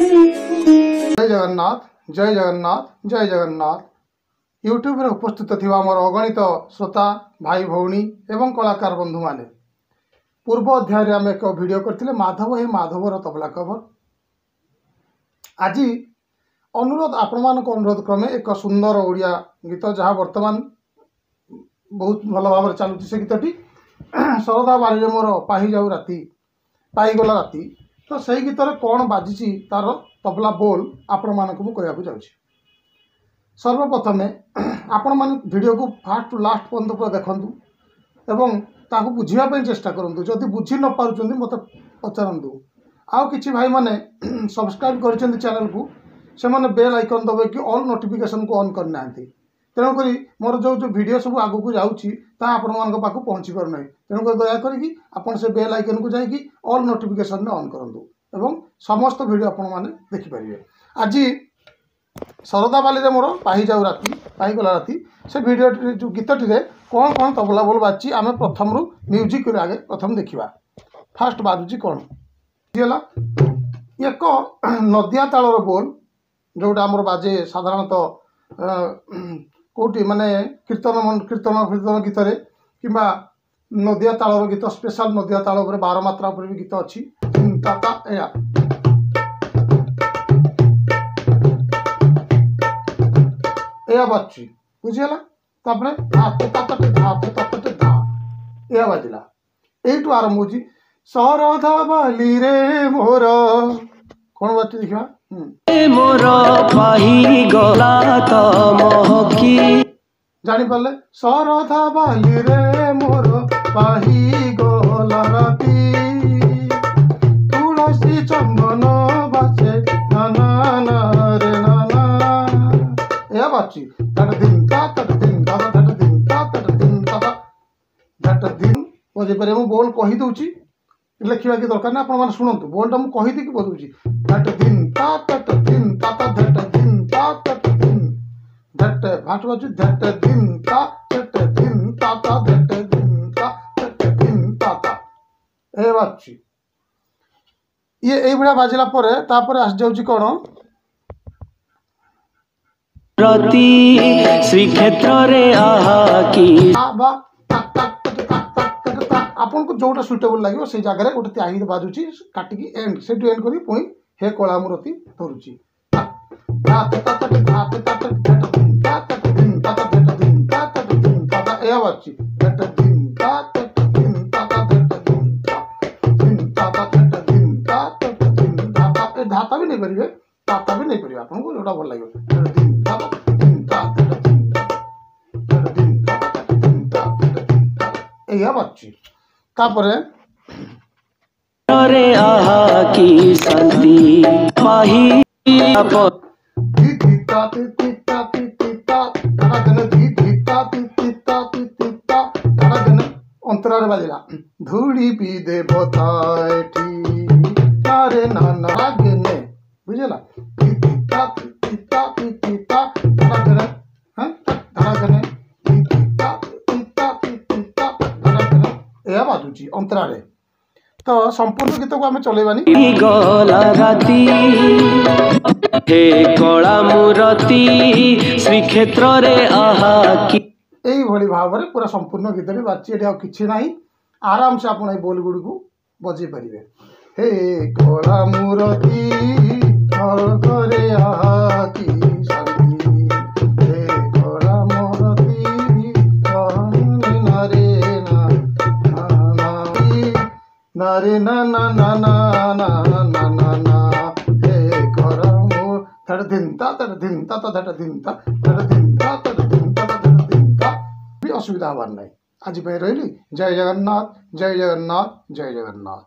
जय जगन्नाथ जय जगन्नाथ जय जगन्नाथ। यूट्यूब रे उपस्थित थिबा हमर अगणित श्रोता भाई भौणी एवं कलाकार बंधु माने पूर्व अध्याय रे हम एक वीडियो करथिले माधव हे माधवर तबला कवर। आज अनुरोध आपण मान अनुरोध क्रमे एक सुंदर ओडिया गीत जहाँ वर्तमान बहुत भल भाव चलुची से गीतटी शरदा बारी मोर पाही जाऊ राति पाईगला राति। तो सही गीत कौन बाजी तार तबला बोल आपण मानक मु कहया जाऊँ। सर्वप्रथमे आपण मान वीडियो को फास्ट टू लास्ट पर्यंत पूरा देखंतु एवं ताको बुझिबा चेष्टा करंतु। जदि बुझी न पारुचंदी मते पचारंतु। आउ किछि भाई माने सब्सक्राइब करिसेंती चैनल को से माने बेल आइकन दबे कि ऑल नोटिफिकेशन को ऑन करना आंती। तेणु करी मोर जो वीडियो सब आगु को जाउची ता आपण मान पाखु पहुँची पार नै। तेणु कर दया करी आपण से बेल आइकन को जाई कि ऑल नोटिफिकेशन ने ऑन करंतु एवं समस्त वीडियो आपण माने देखि परिबे। आज शरदा बाली रे मोर पाही जाऊ राति पाही गला राति से वीडियो जो गीतटी रे कौन कौन तबला बोल बाची आमे प्रथम रु म्यूजिक रे आगे प्रथम देखिबा। फास्ट बाजुची कौन दिला एक नदिया तालर बोल जोटा आमर बाजे साधारणतः कोटी माने कीर्तन कीर्तन कीर्तन गीत रे किंबा नदिया तालर गीत स्पेशल नदिया ताल उपर 12 मात्रा उपर भी गीत अच्छी ताता या बाजी बुझीगला। तापरे या बाजिला एटू आरंभ हो शरदा बाली रे मोर कौन बात देखा मोर पाही गला तो महकी जानी पाले शरदा बाली रे मोर पाही गला राती तुलसी चंदन बाचे नाना रे नाना या बाची तट दिन ता तट दिन ता तट दिन ता तट दिन ता तट दिन बजे पर मु बोल कहि दउची लिखा कि दरकार ना आप शुणु बोलटा मुझे कहीदी कि बदलुची धट दिन ता तट दिन ता धट दिन ता तट दिन धट भाट बाजू धट दिन ता तट दिन ता धट दिन ता तट दिन ता ए बाची ये ए भड़ा बाजिला परे तापरे आस जाउची कोन रति श्री क्षेत्र रे आहा की बा आपन को जोटा सुटेबल लगे से जगह गोटे त्यागी बाजुची काटिकी एंड से एंड करी पुणी हे कलामुरती धरुची धाता भी नहीं पारे ताता भी नहीं पारे आपको जोटा भल लगे बाची तापरे रे आहा की शांति पाही आप धीता तिता तिता धड़कन धीता तिता तिता धड़कन अंतरा रे बाजिला धूड़ी पी दे बताएठी तारे नाना गने बुझला धीता तिता तिता धड़कन हैं धड़कन धीता तिता तिता धड़कन ए बाजुची अंतरा रे। तो संपूर्ण गीत को आम चलेबानी गला राती हे कला मुरती श्री क्षेत्र रे आहा की यही भली भाव में पूरा संपूर्ण गीत बाची एटी किछि नाही आराम से आपण बोल गुडी को बजे परिबे। हे कला मुरती रे आहा की शांति हे कला मुरती नारे ना ना ना ना ना ना ना ना हे करमु धड़ दिन ता धड़ दिन ता धड़ दिन ता धड़ दिन ता धड़ दिन ता धड़ दिन ता भी असुविधा हबार नहीं। आज पे रही जय जगन्नाथ जय जगन्नाथ जय जगन्नाथ।